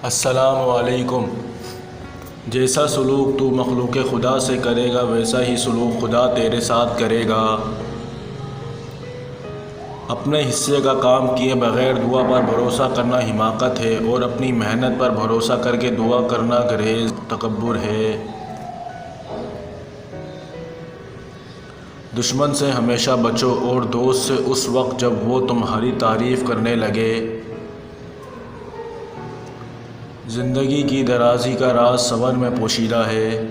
السلام علیکم۔ جیسا سلوک تو مخلوق خدا سے کرے گا ویسا ہی سلوک خدا تیرے ساتھ کرے گا۔ اپنے حصے کا کام کیے بغیر دعا پر بھروسہ کرنا حماقت ہے، اور اپنی محنت پر بھروسہ کر کے دعا کرنا گریز تکبر ہے۔ دشمن سے ہمیشہ بچو اور دوست سے اس وقت جب وہ تمہاری تعریف کرنے لگے۔ زندگی کی درازی کا راز صبر میں پوشیدہ ہے۔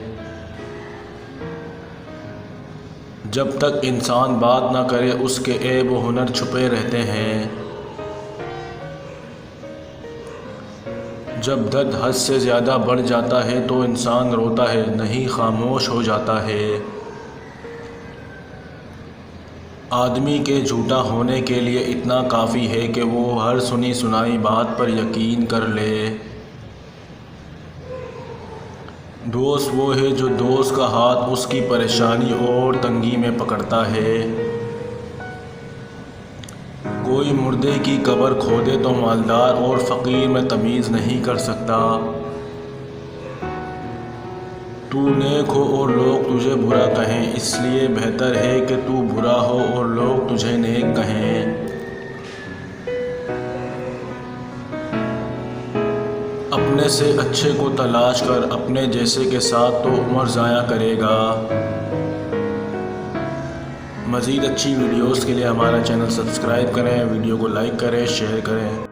جب تک انسان بات نہ کرے اس کے عیب و ہنر چھپے رہتے ہیں۔ جب درد حد سے زیادہ بڑھ جاتا ہے تو انسان روتا ہے، نہیں خاموش ہو جاتا ہے۔ آدمی کے جھوٹا ہونے کے لیے اتنا کافی ہے کہ وہ ہر سنی سنائی بات پر یقین کر لے۔ دوست وہ ہے جو دوست کا ہاتھ اس کی پریشانی اور تنگی میں پکڑتا ہے۔ کوئی مردے کی قبر کھودے تو مالدار اور فقیر میں تمیز نہیں کر سکتا۔ تو نیک ہو اور لوگ تجھے برا کہیں، اس لیے بہتر ہے کہ تو برا ہو اور لوگ تجھے نیک کہیں۔ اپنے سے اچھے کو تلاش کر، اپنے جیسے کے ساتھ تو عمر ضائع کرے گا۔ مزید اچھی ویڈیوز کے لیے ہمارا چینل سبسکرائب کریں، ویڈیو کو لائک کریں، شیئر کریں۔